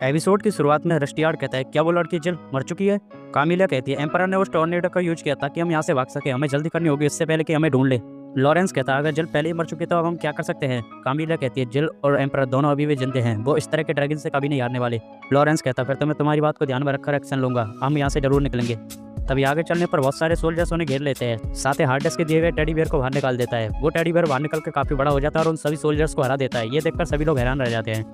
Episode की शुरुआत में रस्टियार्ड कहता है, क्या वो लड़की जिल मर चुकी है? कामिला कहती है, एम्परर ने उस टॉर्नेडो का यूज किया ताकि हम यहाँ से भाग सके, हमें जल्दी करनी होगी इससे पहले कि हमें ढूंढ ले। लॉरेंस कहता है, अगर जिल पहले ही मर चुकी तो अब हम क्या कर सकते हैं? कामिला कहती है, जिल और एम्परर दोनों अभी भी जिंदे हैं, वो इस तरह के ड्रैगन से कभी नहीं हारने वाले। लॉरेंस कहता है, फिर तो मैं तुम्हारी बात को ध्यान में रखकर एक्शन लूंगा, हम यहाँ से जरूर निकलेंगे। तभी आगे चलने पर बहुत सारे सोल्जर्स उन्हें घेर लेते हैं। साथ ही हार्डेस के दिए गए टेडी बियर को बाहर निकाल देता है। वो टेडी बियर बाहर निकल के काफी बड़ा हो जाता है और उन सभी सोल्जर्स को हरा देता है। ये देखकर सभी लोग हैरान रह जाते हैं।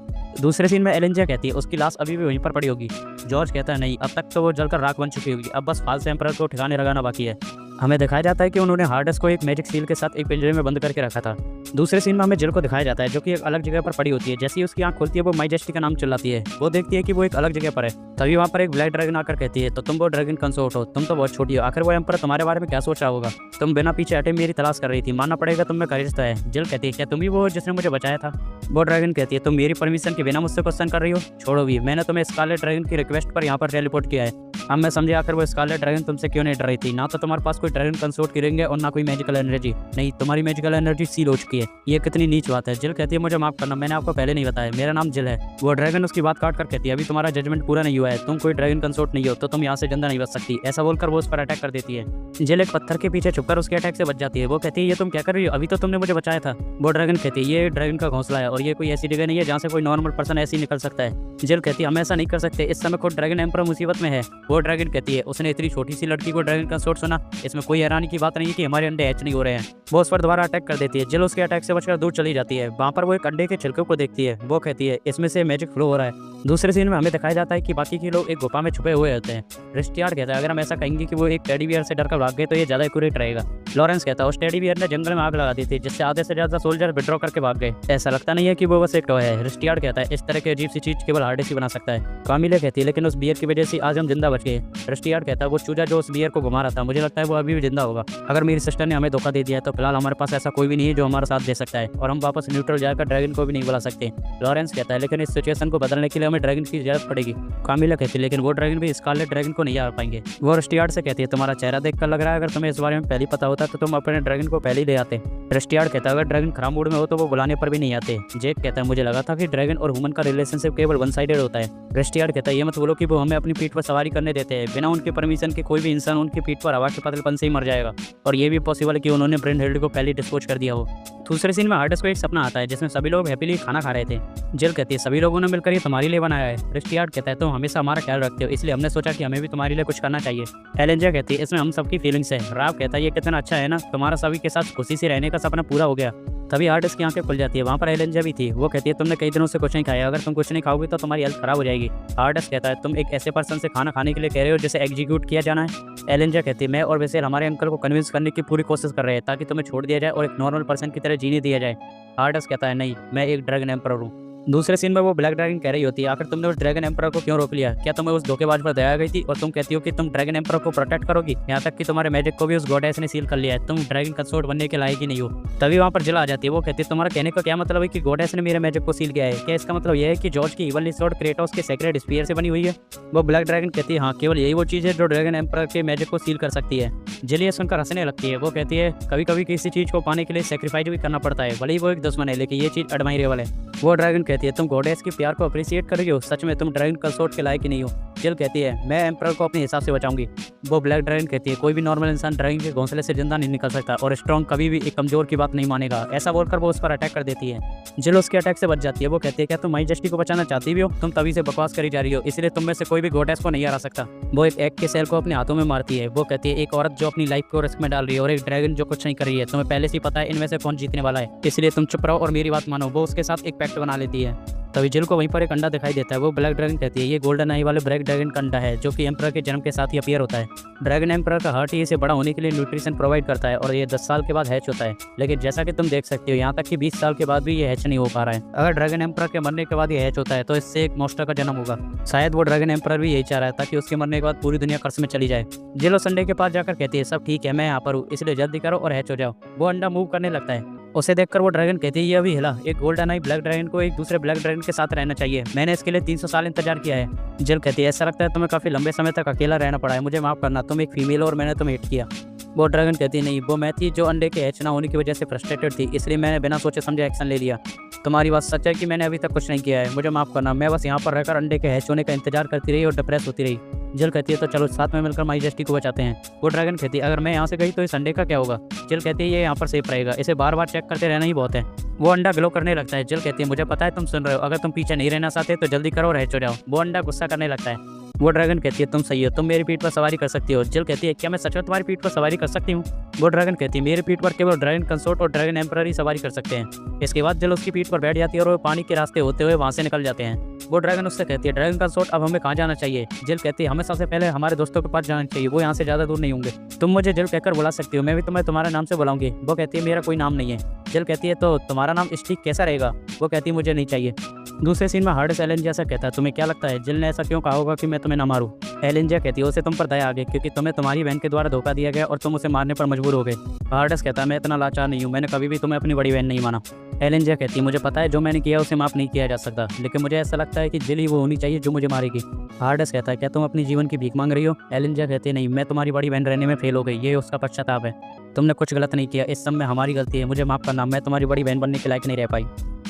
दूसरे सीन में एलेंजा कहती है, उसकी लाश अभी भी वहीं पर पड़ी होगी। जॉर्ज कहता है, नहीं, अब तक तो वो जलकर राख बन चुकी होगी, अब बस फाल से एम्परर को ठिकाने लगाना बाकी है। हमें दिखाया जाता है कि उन्होंने हार्डेस को एक मैजिक सील के साथ एक पिंजरे में बंद करके रखा था। दूसरे सीन में हमें जिल को दिखाया जाता है, जो कि एक अलग जगह पर पड़ी होती है। जैसे ही उसकी आंख खुलती है, वो माइजेस्टी का नाम चिल्लाती है। वो देखती है कि वो एक अलग जगह पर है। तभी वहाँ पर एक ब्लैक ड्रैगन आकर कहती है, तो तुम वो ड्रैगन कंसोर्ट हो, तुम तो बहुत छोटी हो, आखिर वो एम्परर तुम्हारे बारे में क्या सोच रहा होगा? तुम बिना पीछे हटे मेरी तलाश कर रही थी, मानना पड़ेगा तुम में करेज तो है। जिल कहती है, क्या तुम ही वो हो जिसने मुझे बचाया था? वो ड्रैगन कहती है, तुम मेरी परमिशन के बिना मुझसे क्वेश्चन कर रही हो? छोड़ो भी, मैंने तुम्हें स्कारलेट ड्रैगन की रिक्वेस्ट पर यहाँ पर टेलीपोर्ट किया है। अब मैं समझे आखिर वो स्कारलेट ड्रैगन तुमसे क्यों नहीं डर रही थी। ना तो तुम्हारे पास कोई ड्रैगन कंसोर्ट की रिंग है और ना कोई मैजिकल एनर्जी। नहीं, तुम्हारी मैजिकल एनर्जी सील हो चुकी है। ये कितनी नीच बात है। जिल कहती है, मुझे माफ करना, मैंने आपको पहले नहीं बताया, मेरा नाम जिल है। वो ड्रैगन उसकी बात काट कर कहती है, अभी तुम्हारा जजमेंट पूरा नहीं हुआ है, तुम कोई ड्रैगन कंसोर्ट नहीं हो, तो तुम यहाँ से जिंदा नहीं बच सकती। ऐसा बोलकर वो उस पर अटैक कर देती है। जिल एक पत्थर के पीछे छुपकर उसके अटैक से बच जाती है। वो कहती है, ये तुम क्या कर रही हो? अभी तो तुमने मुझे बचाया था। वो ड्रैगन कहती है, ये ड्रैगन का घोंसला है और ये कोई ऐसी जगह नहीं है जहाँ से कोई नॉर्मल पर्सन ऐसे ही निकल सकता है। जिल कहती है, हम ऐसा नहीं कर सकते, इस समय खुद ड्रैगन एम्परर मुसीबत में है। वो ड्रैगन कहती है, उसने इतनी छोटी सी लड़की को ड्रैगन कंसोर्ट सुना? इसमें कोई हैरानी की बात नहीं है कि हमारे अंडे हैच नहीं हो रहे हैं। वो उस पर दोबारा अटैक कर देती है। जिल उसके अटैक से बचकर दूर चली जाती है। वहाँ पर वो एक अंडे के छिलके को देखती है। वो कहती है, इसमें से मैजिक फ्लो हो रहा है। दूसरे सीन में हमें दिखाया जाता है कि बाकी के लोग एक गुफा में छुपे हुए होते हैं। रस्टियार्ड कहता है, अगर हम ऐसा कहेंगे कि वो एक टेडी बियर से डरकर भाग गए तो ये ज्यादा एक्यूरेट रहेगा। लॉरेंस कहता है, उस टेडी बियर ने जंगल में आग लगा दी थी, जिससे आधे से ज्यादा सोल्जर विड्रॉ करके भाग गए। ऐसा लगता नहीं है कि वो बस एक टॉय है। रस्टियार्ड कहता है, इस तरह की अजीब सी चीज केवल हार्डेस ही बना सकता है। कामिला कहती है, लेकिन उस बियर की वजह से आज हम जिंदा बच गए। रस्टियार्ड कहता है, वो चूजा जो उस बियर को घुमा रहा था, मुझे लगता है वो अभी भी जिंदा होगा। अगर मेरी सिस्टर ने हमें धोखा दे दिया है तो फिलहाल हमारे पास ऐसा कोई भी नहीं है जो हमारा साथ दे सकता है और हम वापस न्यूट्रल जाकर ड्रैगन को भी नहीं बुला सकते। लॉरेंस कहता है, लेकिन इस सिचुएशन को बदलने के लिए हमें ड्रैगन की जरूरत पड़ेगी। कामिला कहती है, लेकिन वो ड्रैगन भी स्कारलेट ड्रैगन को नहीं हार पाएंगे। वो रस्टियार्ड से कहती है, तुम्हारा चेहरा देखकर लग रहा है अगर तुम्हें इस बारे में पहले पता होता तो तुम अपने ड्रैगन को पहले ही ले आते। रस्टियार्ड कहता है, अगर ड्रैगन खराब मूड में हो तो वो बुलाने पर भी नहीं आते। जेक कहता है, मुझे लगा था कि ड्रैगन और ह्यूमन का रिलेशनशिप केवल वन साइडेड होता है। रस्टियार्ड कहता है, ये मत बोलो कि वो हमें अपनी पीठ पर सवारी करने देते हैं। बिना उनकी परमिशन के कोई भी इंसान उनकी पीठ पर हवा के पागलपन से ही मर जाएगा और ये भी पॉसिबल है कि उन्होंने ब्रेनहेल्ड को पहले डिस्पोज कर दिया हो। दूसरे सीन में हार्डेस को एक सपना आता है जिसमें सभी लोग हैप्पीली खाना खा रहे थे। जिल कहती है, सभी लोगों ने मिलकर ये तुम्हारे लिए बनाया है। रस्टियार्ड कहता है, तुम हमेशा हमारा ख्याल रखते हो, इसलिए हमने सोचा कि हमें भी तुम्हारे लिए कुछ करना चाहिए। एलेंजा कहती है, इसमें हम सबकी फीलिंग्स है। राव कहता है, ये कितना अच्छा है ना, तुम्हारा सभी के साथ खुशी से रहने का सपना पूरा हो गया। तभी हार्डेस की आंखें खुल जाती है। वहाँ पर एलेंजा भी थी। वो कहती है, तुमने कई दिनों से कुछ नहीं खाया, अगर तुम कुछ नहीं खाओगे तो तुम्हारी हेल्थ खराब हो जाएगी। हार्डेस कहता है, तुम एक ऐसे पर्सन से खाना खाने के लिए कह रहे हो जिसे एग्जीक्यूट किया जाना है? एलेंजा कहती है, मैं और वैसे हमारे अंकल को कन्विंस करने की पूरी कोशिश कर रहे हैं ताकि तुम्हें छोड़ दिया जाए और एक नॉर्मल पर्सन की तरह जीने दिया जाए। हार्डेस कहता है, नहीं, मैं एक ड्रैगन एम्परर हूँ। दूसरे सीन में वो ब्लैक ड्रैगन कह रही होती है, आखिर तुमने उस ड्रैगन एम्परर को क्यों रोक लिया? क्या तुम्हें उस धोखेबाज पर दया आ गई थी और तुम कहती हो कि तुम ड्रैगन एम्परर को प्रोटेक्ट करोगी? यहाँ तक कि तुम्हारे मैजिक को भी उस गॉडेस ने सील कर लिया है, तुम ड्रैगन कंसोर्ट बनने के लायक ही नहीं हो। तभी वहाँ पर जिल आ जाती है। वो कहती है, तुम्हारा कहने का क्या मतलब है कि गॉडेस ने मेरे मैजिक को सील किया है? क्या इसका मतलब यह है कि जॉर्ज की इवल स्वॉर्ड क्रेटोस के सेक्रेट स्पीयर से बनी हुई है? वो ब्लैक ड्रैगन कहती है, हाँ, केवल यही वो चीज़ है जो ड्रैगन एम्परर के मैजिक को सील कर सकती है। जिल ये सुनकर हंसने लगती है। वो कहती है, कभी कभी किसी चीज़ को पाने के लिए सेक्रीफाइस भी करना पड़ता है, भले ही वो एक दुश्मन है, लेकिन ये चीज़ एडमायरेबल है। वो ड्रैगन कहती है, तुम गॉडेस के प्यार को अप्रिशिएट कर रही हो? सच में तुम ड्रैगन कंसोर्ट के लायक ही नहीं हो। जिल कहती है, मैं एम्परर को अपने हिसाब से बचाऊंगी। वो ब्लैक ड्रैगन कहती है, कोई भी नॉर्मल इंसान ड्रैगन के घोंसले से जिंदा नहीं निकल सकता और स्ट्रॉन्ग कभी भी एक कमजोर की बात नहीं मानेगा। ऐसा बोलकर वो उस पर अटैक कर देती है। जिल उसके अटैक से बच जाती है। वो कहती है, क्या तुम माइजेस्टी को बचाना चाहती भी हो? तुम तभी से बकवास करी जा रही हो, इसलिए तुम में से कोई भी गॉडेस को नहीं हरा सकता। वो एक एग के सेल को अपने हाथों में मारती है। वो कहती है, एक औरत जो अपनी लाइफ को रिस्क में डाल रही है और एक ड्रैगन जो कुछ नहीं कर रही है, तुम्हें पहले से ही पता है इनमें से कौन जीतने वाला है, इसलिए तुम चुप रहो और मेरी बात मानो। वो उसके साथ एक पैक्ट बना लेती है। तभी जिल को वहीं पर एक अंडा दिखाई देता है। वो ब्लैक ड्रैगन कहती है, ये गोल्डन आई वाले ब्लैक ड्रैगन का अंडा है जो कि एम्परर के जन्म के साथ ही अपीयर होता है। ड्रैगन एम्परर का हार्ट ही इसे बड़ा होने के लिए न्यूट्रिशन प्रोवाइड करता है और ये 10 साल के बाद हैच होता है, लेकिन जैसा कि तुम देख सकते हो यहाँ तक कि 20 साल के बाद भी ये हैच नहीं हो पा रहा है। अगर ड्रैगन एम्परर के मरने के बाद ये हैच होता है तो इससे एक मॉन्स्टर का जन्म होगा। शायद वो ड्रैगन एम्परर भी यही चाह रहा है ताकि उसके मरने के बाद पूरी दुनिया कर्ज में चली जाए। जिल संडे के पास जाकर कहती है, सब ठीक है, मैं यहाँ पर हूँ, इसलिए जल्दी करो और हैच हो जाओ। वो अंडा मूव करने लगता है। उसे देखकर वो ड्रैगन कहती है, ये अभी हिला। एक गोल्डन आई ब्लैक ड्रैगन को एक दूसरे ब्लैक ड्रैगन के साथ रहना चाहिए, मैंने इसके लिए 300 साल इंतजार किया है। जिल कहती है, ऐसा लगता है तुम्हें काफी लंबे समय तक अकेला रहना पड़ा है, मुझे माफ करना, तुम एक फीमेल हो और मैंने तुम्हें हिट किया। वो ड्रैगन कहती है नहीं, वो मैं थी जो अंडे के हैच ना होने की वजह से फ्रस्ट्रेटेड थी, इसलिए मैंने बिना सोचे समझे एक्शन ले लिया। तुम्हारी बात सच है कि मैंने अभी तक कुछ नहीं किया है, मुझे माफ़ करना। मैं बस यहाँ पर रहकर अंडे के हैच होने का इंतजार करती रही और डिप्रेस होती रही। जिल कहती है तो चलो साथ में मिलकर माजेस्टी को बचाते हैं। वो ड्रैगन कहती है अगर मैं यहाँ से गई तो इस अंडे का क्या होगा। जिल कहती है ये यहाँ पर सेफ रहेगा, इसे बार बार चेक करते रहना ही बहुत है। वो अंडा ग्लो करने लगता है। जिल कहती है मुझे पता है तुम सुन रहे हो, अगर तुम पीछे नहीं रहना चाहते तो जल्दी करो और हैच हो जाओ। वो अंडा गुस्सा करने लगता है। वो ड्रैगन कहती है तुम सही हो, तुम मेरी पीठ पर सवारी कर सकती हो। जिल कहती है क्या मैं सच में तुम्हारी पीठ पर सवारी कर सकती हूँ। वो ड्रैगन कहती है मेरी पीठ पर केवल ड्रैगन कंसोर्ट और ड्रैगन एम्परर ही सवारी कर सकते हैं। इसके बाद जिल उसकी पीठ पर बैठ जाती है और वो पानी के रास्ते होते हुए वहाँ से निकल जाते हैं। वो ड्रैगन उससे कहती है ड्रैगन कंसोर्ट अब हमें कहाँ जाना चाहिए। जिल कहती है हमें सबसे पहले हमारे दोस्तों के पास जाना चाहिए, वो यहाँ से ज़्यादा दूर नहीं होंगे। तुम मुझे जिल कहकर बुला सकती हो, मैं भी तुम्हें तुम्हारे नाम से बुलाऊंगी। वो कहती है मेरा कोई नाम नहीं है। जिल कहती है तो तुम्हारा नाम स्टिक कैसा रहेगा। वो कहती है मुझे नहीं चाहिए। दूसरे सीन में हार्डेस एलेंजिया से कहता है तुम्हें क्या लगता है जिल ने ऐसा क्यों कहा होगा कि मैं तुम्हें ना मारूं। एलेंजिया कहती है उसे तुम पर दया आ गई क्योंकि तुम्हें तुम्हारी बहन के द्वारा धोखा दिया गया और तुम उसे मारने पर मजबूर हो गए। हार्डेस कहता है मैं इतना लाचार नहीं हूँ, मैंने कभी भी तुम्हें अपनी बड़ी बहन नहीं माना। एलेंजिया कहती है मुझे पता है जो मैंने किया उसे माफ़ नहीं किया जा सकता, लेकिन मुझे ऐसा लगता है कि जिल ही वो होनी चाहिए जो मुझे मारेगी। हार्डेस कहता है क्या तुम अपनी जीवन की भीख मांग रही हो। एलेंजिया कहती है नहीं, मैं तुम्हारी बड़ी बहन रहने में फेल हो गई, ये उसका पश्चाताप है। तुमने कुछ गलत नहीं किया, इस सब में हमारी गलती है, मुझे माफ़ करना, मैं तुम्हारी बड़ी बहन बनने के लायक नहीं रह पाई।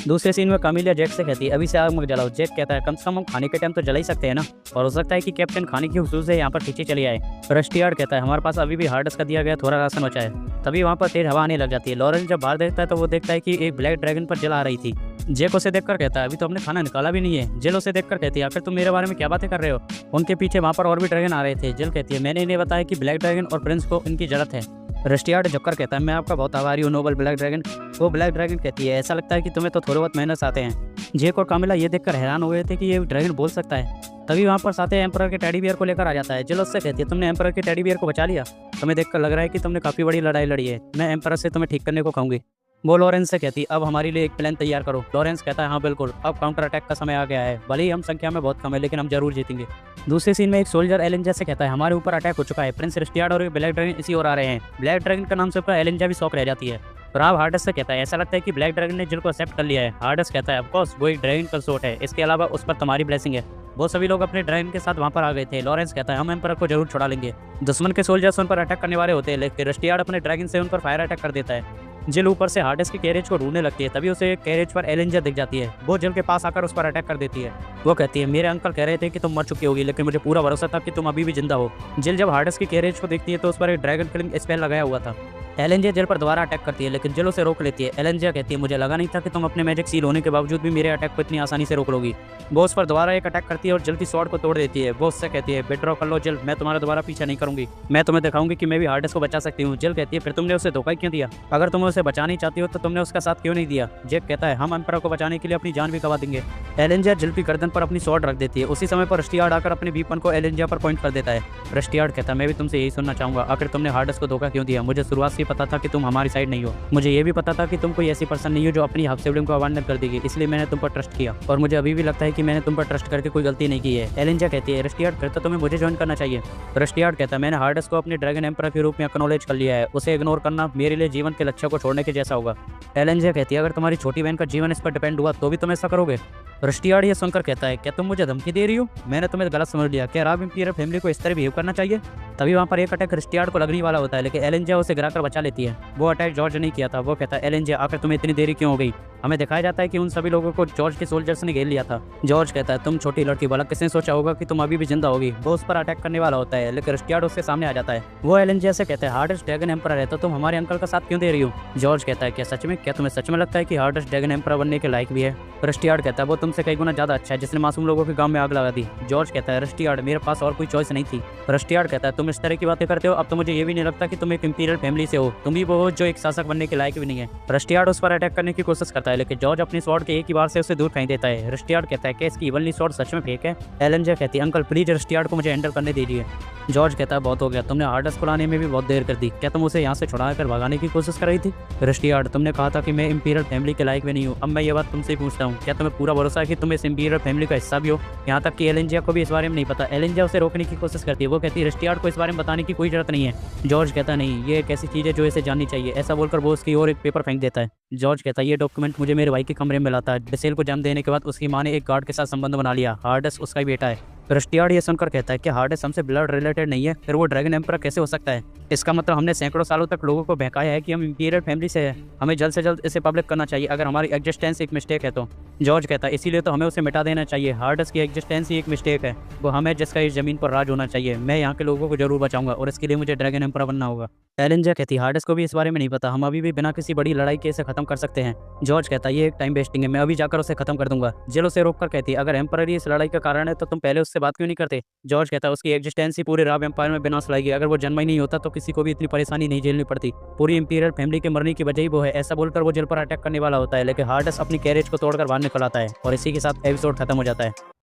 दूसरे सीन में कामिलिया जैक से कहती है अभी से आग मत जलाओ। जैक कहता है कम से कम हम खाने के टाइम तो जला ही सकते हैं ना, और हो सकता है कि कैप्टन खाने की हुसूस से यहाँ पर पीछे चली आए। रस्टियार्ड कहता है हमारे पास अभी भी हार्डेस का दिया गया थोड़ा राशन बचा है। तभी वहाँ पर तेज हवा आने लग जाती है। लॉरेंस जब बाहर देखता है तो वो देखता है कि एक ब्लैक ड्रैगन पर जला आ रही थी। जैक उसे देखकर कहता है अभी तो हमने खाना निकाला भी नहीं है। जिल उसे देखकर कहती है आखिर तुम मेरे बारे में क्या बातें कर रहे हो। उनके पीछे वहाँ पर और भी ड्रैगन आ रहे थे। जिल कहती है मैंने इन्हें बताया कि ब्लैक ड्रैगन और प्रिंस को इनकी जरूरत है। रस्टियार्ड झुककर कहता है मैं आपका बहुत आभारी हूँ नोबल ब्लैक ड्रैगन। वो ब्लैक ड्रैगन कहती है ऐसा लगता है कि तुम्हें तो थोड़े बहुत मेहनत आते हैं। जेक और कामिला ये देखकर हैरान हो गए थे कि ये ड्रैगन बोल सकता है। तभी वहाँ पर साथ एम्परर के टेडी बियर को लेकर आ जाता है। जिल उससे कहती है तुमने एम्परर के टेडी बियर को बचा लिया, तुम्हें देखकर लग रहा है कि तुमने काफ़ी बड़ी लड़ाई लड़ी है, मैं एम्परर से तुम्हें ठीक करने को कहूँगी। वो लॉरेंस से कहती अब हमारे लिए एक प्लान तैयार करो। लॉरेंस कहता है हाँ बिल्कुल, अब काउंटर अटैक का समय आ गया है, भले ही हम संख्या में बहुत कम है लेकिन हम जरूर जीतेंगे। दूसरे सीन में एक सोल्जर एलेंजा से कहता है हमारे ऊपर अटैक हो चुका है, प्रिंस रस्टियार्ड और ब्लैक ड्रैगन इसी ओर आ रहे हैं। ब्लैक ड्रैगन का नाम सुनकर एलेंजा भी शौक रह जाती है। राव हार्डेस से कहता है ऐसा लगता है कि ब्लैक ड्रैगन ने जिल को एक्सेप्ट कर लिया है। हार्डेस कहता है ऑफकोर्स वो एक ड्रैगन कंसोर्ट है, इसके अलावा उस पर तुम्हारी ब्लेसिंग है। वो सभी लोग अपने ड्रैगन के साथ वहाँ पर आ गए थे। लॉरेंस कहता है हम एम्परर को जरूर छुड़ा लेंगे। दुश्मन के सोल्जर्स उन पर अटैक करने वाले होते हैं लेकिन रस्टियार्ड अपने ड्रैगन से उन पर फायर अटैक कर देता है। जिल ऊपर से हार्डेस की कैरेज को ढूंढने लगती है, तभी उसे कैरेज पर एलेंजा दिख जाती है। वो जिल के पास आकर उस पर अटैक कर देती है। वो कहती है मेरे अंकल कह रहे थे कि तुम मर चुकी होगी लेकिन मुझे पूरा भरोसा था कि तुम अभी भी जिंदा हो। जिल जब हार्डेस की कैरेज को देखती है तो उस पर एक ड्रैगन किलिंग स्पेल लगाया हुआ था। एलेंजिया जिल पर दोबारा अटैक करती है लेकिन जिल उसे रोक लेती है। एलेंजिया कहती है मुझे लगा नहीं था कि तुम अपने मैजिक सील होने के बावजूद भी मेरे अटैक को इतनी आसानी से रोक लोगी। वो उस पर दोबारा एक अटैक करती है और जिल की स्वॉर्ड को तोड़ देती है। वो उससे कहती है विड्रॉ कर लो जिल, मैं तुम्हारा दोबारा पीछा नहीं करूंगी, मैं तुम्हें दिखाऊंगी कि मैं भी हार्डेस को बचा सकती हूँ। जिल कहती है फिर तुमने उसे धोखा क्यों दिया, अगर तुम उसे बचा नहीं चाहती हो तो तुमने उसका साथ क्यों नहीं दिया। जेक कहता है हम एम्परर को बचाने के लिए अपनी जान भी गवा देंगे। एलेंजिया जिल की गर्दन पर अपनी स्वॉर्ड रख देती है। उसी समय पर रस्टियार्ड आकर अपने वीपन को एलेंजिया पर पॉइंट कर देता है। रस्टियार्ड कहता है मैं भी तुमसे यही सुनना चाहूंगा, आखिर तुमने हार्डेस को धोखा क्यों दिया। मुझे शुरुआत से पता था कि तुम हमारी साइड नहीं हो, मुझे ये भी पता था कि तुम कोई ऐसी पर्सन नहीं हो जो अपनी हाफ सिबलिंग को अबांडन कर देगी, इसलिए मैंने तुम पर ट्रस्ट किया और मुझे अभी भी लगता है कि मैंने तुम पर ट्रस्ट करके कोई गलती नहीं की है। एलेंजिया कहती है रस्टियार्ड फिर तो तुम्हें मुझे ज्वाइन करना चाहिए। रस्टियार्ड कहता है मैंने हार्डेस को अपने ड्रैगन एम्परर के रूप में एक्नॉलेज कर लिया है, उसे इग्नोर करना मेरे लिए जीवन के लक्ष्य को छोड़ने के जैसा होगा। एलेंजिया कहती है अगर तुम्हारी छोटी बहन का जीवन इस पर डिपेंड हुआ तो भी तुम ऐसा करोगे। रस्टियार्ड ये सुनकर कहता है क्या तुम मुझे धमकी दे रही हो, मैंने तुम्हें गलत समझ लिया, क्या राव इंपीरियल फैमिली को इस तरह बिहेव करना चाहिए। तभी वहाँ पर एक अटैक रस्टियार्ड को लगने वाला होता है लेकिन एलेंजिया उसे गिराकर बचा लेती है। वो अटैक जॉर्ज नहीं किया था। वो कहता है एलेंजिया आखिर तुम्हें इतनी देरी क्यों हो गई। हमें दिखाया जाता है कि उन सभी लोगों को जॉर्ज के सोल्जर्स ने घेर लिया था। जॉर्ज कहता है तुम छोटी लड़की, भला किसने सोचा होगा कि तुम अभी भी जिंदा होगी। वो उस पर अटैक करने वाला होता है लेकिन रस्टियार्ड उसके सामने आ जाता है। वो एलेंजिया से कहता है हार्डेस्ट ड्रैगन एम्परर है तो तुम हमारे अंकल का साथ क्यों दे रही हो। जॉर्ज कहता है क्या सच में, क्या तुम्हें सच में लगता है कि हार्डेस्ट ड्रैगन एम्परर बनने के लायक भी है। रस्टियार्ड कहता है वो तुमसे कई गुना ज्यादा अच्छा है जिसने मासूम लोगों के गांव में आग लगा दी। जॉर्ज कहता है रस्टियार्ड मेरे पास और कोई चॉइस नहीं थी। रस्टियार्ड कहता है तुम इस तरह की बातें करते हो, अब तो मुझे ये भी नहीं लगता कि तुम एक इंपीरियल फैमिली से हो, तुम ही वो हो जो एक शासक बनने के लायक भी नहीं है। रस्टियार्ड उस पर अटैक करने की कोशिश करता है लेकिन जॉर्ज अपनी स्वॉर्ड के एक ही बार से उसे दूर फेंक देता है। रस्टियार्ड कहता है कि इसकी इवनली स्वॉर्ड सच में फेक है। एलेंजिया कहती है अंकल प्लीज रस्टियार्ड को मुझे हैंडल करने दीजिए। जॉर्ज कहता है बहुत हो गया, तुमने हार्डेस को लाने में भी बहुत देर कर दी, क्या तुम उसे यहाँ से छुड़ा कर भगाने की कोशिश कर रही थी। रस्टियार्ड तुमने कहा था कि मैं इंपीरियल फैमिली के लायक भी नहीं हूँ, अब मैं ये बात तुमसे पूछता हूँ क्या तुम्हें पूरा भरोसा है कि तुम इस इंपीरियल फैमिली का हिस्सा भी हो। यहाँ तक कि एलेंजिया को भी इस बारे में नहीं पता। एलेंजिया उसे रोकने की कोशिश करती है। वो कहती है रस्टियार्ड को इस बारे में बताने की कोई जरूरत नहीं है। जॉर्ज कहता नहीं ये एक ऐसी चीज़ है जो इसे जाननी चाहिए। ऐसा बोलकर वो उसकी ओर एक पेपर फेंक देता है। जॉर्ज कहता है ये डॉक्यूमेंट मुझे मेरे भाई के कमरे में मिला था। डिसेल को जन्म देने के बाद उसकी माँ ने एक गार्ड के साथ संबंध बना लिया, हार्डेस उसका ही बेटा है। रस्टियार्ड ये सुनकर कहता है कि हार्डेस हमसे ब्लड रिलेटेड नहीं है, फिर वो ड्रैगन एम्परर कैसे हो सकता है? इसका मतलब हमने सैकड़ों सालों तक लोगों को बहकाया है कि हम इंपीरियल फैमिली से है, हमें जल्द से जल्द इसे पब्लिक करना चाहिए अगर हमारी एग्जिस्टेंस एक मिस्टेक है तो। जॉर्ज कहता है इसीलिए तो हमें उसे मिटा देना चाहिए, हार्डेस की एग्जिस्टेंस ही एक मिस्टेक है, वो हमें जिसका इस जमीन पर राज होना चाहिए। मैं यहाँ के लोगों को जरूर बचाऊंगा और इसके लिए मुझे ड्रैगन एम्परर बनना होगा। एलेंजा कहती है हार्डेस को भी इस बारे में नहीं पता, हम अभी भी बिना किसी बड़ी लड़ाई के इसे खत्म कर सकते हैं। जॉर्ज कहता है ये एक टाइम वेस्टिंग है, मैं अभी जाकर उसे खत्म कर दूंगा। जिल उसे रोककर कहती है अगर एम्परर ही इस लड़ाई का कारण है तो तुम पहले उससे बात क्यों नहीं करते? जॉर्ज कहता है उसकी एग्जिस्टेंस ही पूरे राव एम्पायर में विनाश लाएगी, अगर वो जन्म ही नहीं होता तो किसी को भी इतनी परेशानी नहीं झेलनी पड़ती, पूरी इंपीरियल फैमिली के मरने की वजह ही वो है। ऐसा बोलकर वो जिल पर अटैक करने वाला होता है, लेकिन हार्डेस अपनी कैरेज को तोड़कर बाहर निकल आता है और इसी के साथ एपिसोड खत्म हो जाता है।